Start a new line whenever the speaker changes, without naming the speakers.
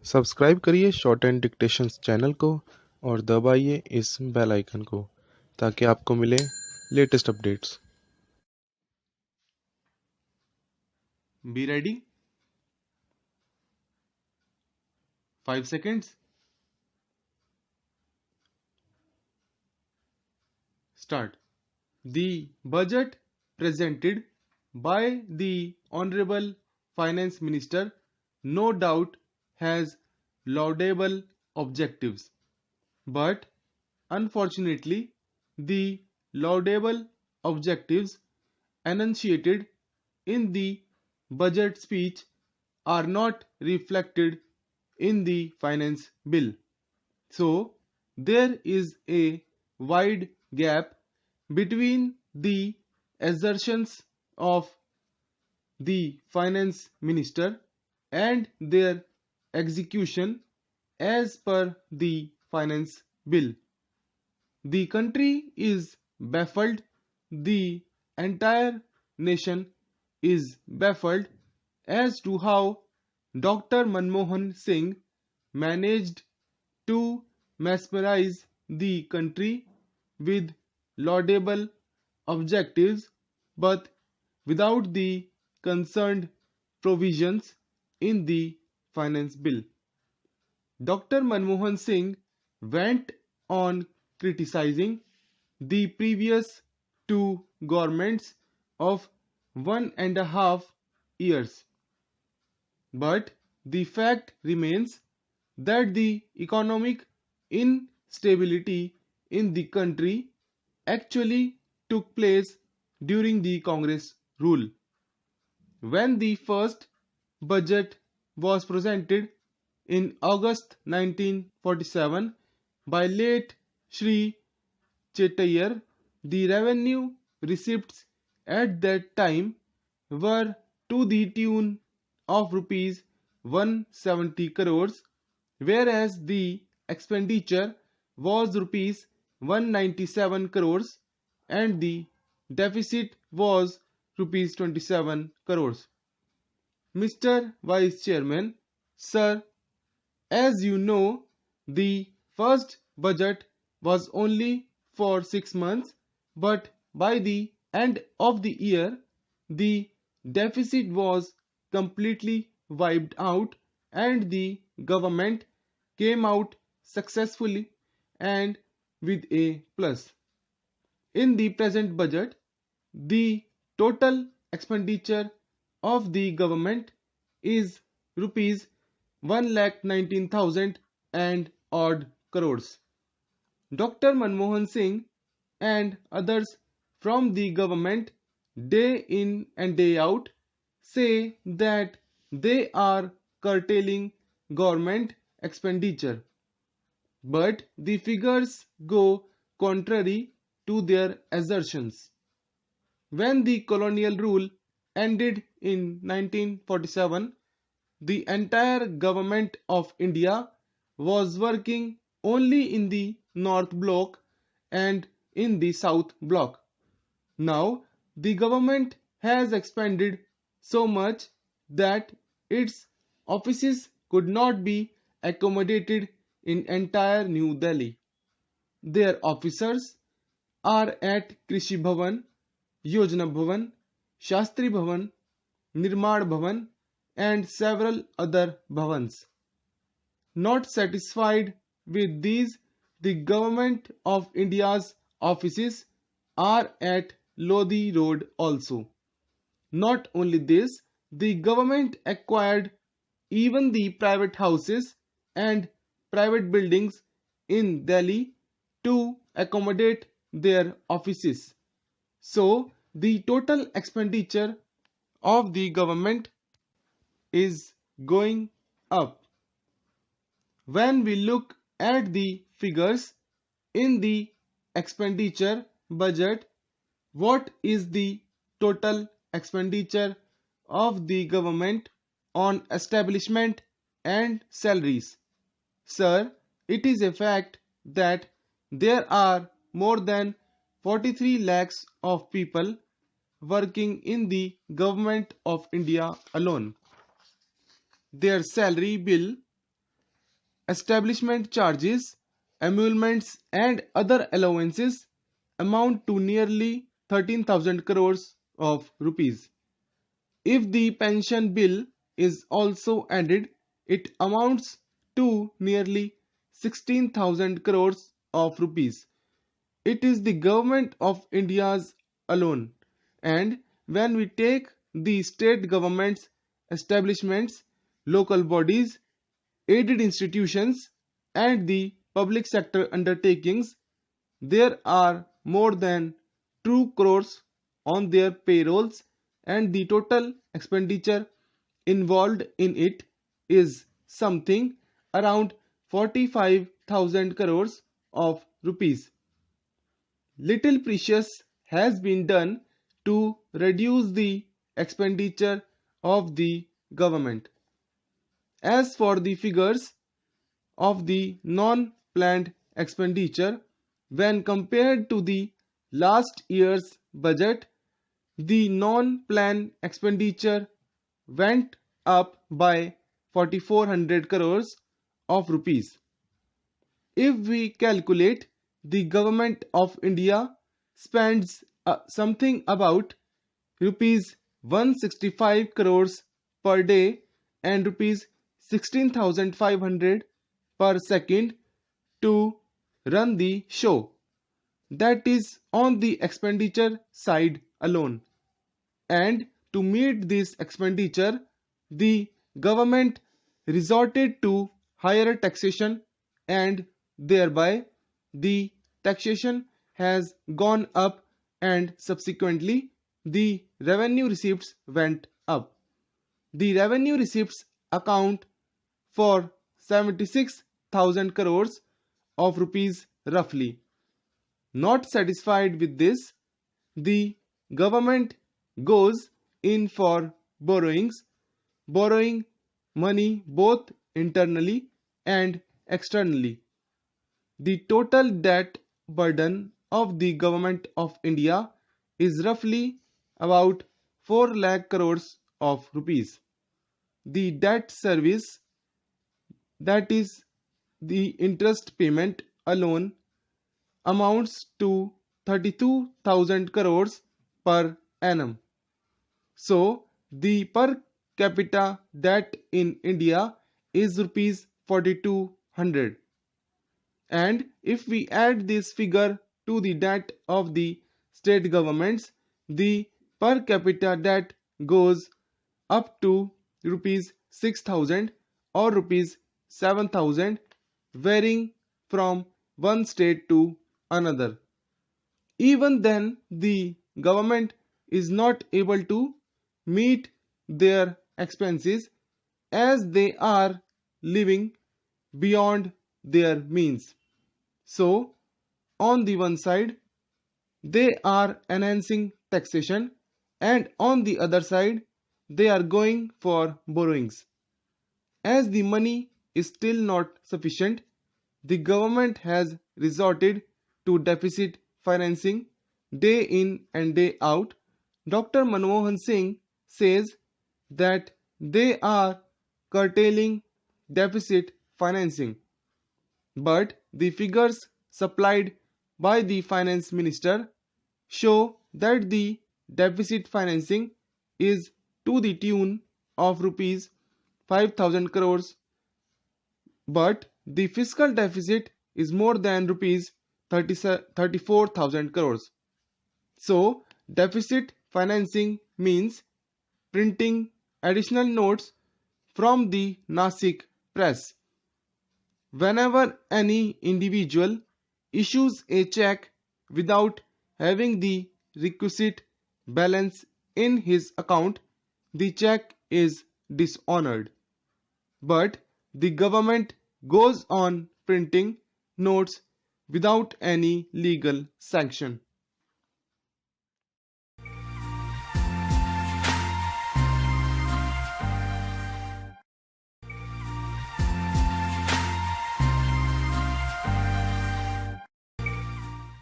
Subscribe करिए short and dictations channel को और दबाइए इस बेल आइकन को ताकि आपको मिले latest updates.
Be ready. 5 seconds. Start. The budget presented by the Honorable Finance Minister no doubt has laudable objectives. But unfortunately, the laudable objectives enunciated in the budget speech are not reflected in the finance bill. So, there is a wide gap between the assertions of the finance minister and their execution as per the finance bill. The country is baffled, the entire nation is baffled as to how Dr. Manmohan Singh managed to mesmerize the country with laudable objectives but without the concerned provisions in the finance bill. Dr. Manmohan Singh went on criticizing the previous two governments of 1.5 years. But the fact remains that the economic instability in the country actually took place during the Congress rule. When the first budget was presented in August 1947 by late Sri Chetayar, the revenue receipts at that time were to the tune of rupees 170 crores, whereas the expenditure was rupees 197 crores and the deficit was rupees 27 crores. Mr. Vice Chairman, Sir, as you know, the first budget was only for 6 months, but by the end of the year, the deficit was completely wiped out and the government came out successfully and with a plus. In the present budget, the total expenditure of the government is rupees 1,19,000 and odd crores. Dr. Manmohan Singh and others from the government day in and day out say that they are curtailing government expenditure, but the figures go contrary to their assertions. When the colonial rule ended in 1947, the entire government of India was working only in the North Bloc and in the South Bloc. Now, the government has expanded so much that its offices could not be accommodated in entire New Delhi. Their officers are at Krishi Bhavan, Yojana Bhavan, Shastri Bhavan, Nirman Bhavan and several other bhavans. Not satisfied with these, the Government of India's offices are at Lodi Road also. Not only this, the government acquired even the private houses and private buildings in Delhi to accommodate their offices. So, the total expenditure of the government is going up. When we look at the figures in the expenditure budget, what is the total expenditure of the government on establishment and salaries? Sir, it is a fact that there are more than 43 lakhs of people working in the government of India alone. Their salary bill establishment charges, emoluments and other allowances amount to nearly 13,000 crores of rupees. If the pension bill is also added, it amounts to nearly 16,000 crores of rupees. It is the government of India's alone. And when we take the state governments, establishments, local bodies, aided institutions, and the public sector undertakings, there are more than 2 crores on their payrolls, and the total expenditure involved in it is something around 45,000 crores of rupees. Little precious has been done to reduce the expenditure of the government. As for the figures of the non-planned expenditure, when compared to the last year's budget, the non-planned expenditure went up by 4400 crores of rupees. If we calculate, the government of India spends something about rupees 165 crores per day and rupees 16,500 per second to run the show. That is on the expenditure side alone. And to meet this expenditure, the government resorted to higher taxation, and thereby the taxation has gone up, and subsequently the revenue receipts went up. The revenue receipts account for 76,000 crores of rupees roughly. Not satisfied with this, the government goes in for borrowing money both internally and externally. The total debt burden of the government of India is roughly about 4 lakh crores of rupees. The debt service, that is the interest payment alone, amounts to 32,000 crores per annum. So the per capita debt in India is rupees 4200. And if we add this figure to the debt of the state governments, the per capita debt goes up to rupees 6,000 or rupees 7,000, varying from one state to another. Even then, the government is not able to meet their expenses, as they are living beyond their means. So, on the one side, they are enhancing taxation, and on the other side, they are going for borrowings. As the money is still not sufficient, the government has resorted to deficit financing day in and day out. Dr. Manmohan Singh says that they are curtailing deficit financing. But the figures supplied by the finance minister show that the deficit financing is to the tune of rupees 5,000 crores, but the fiscal deficit is more than rupees 34,000 crores. So, deficit financing means printing additional notes from the Nasik press. Whenever any individual issues a check without having the requisite balance in his account, the check is dishonored. But the government goes on printing notes without any legal sanction.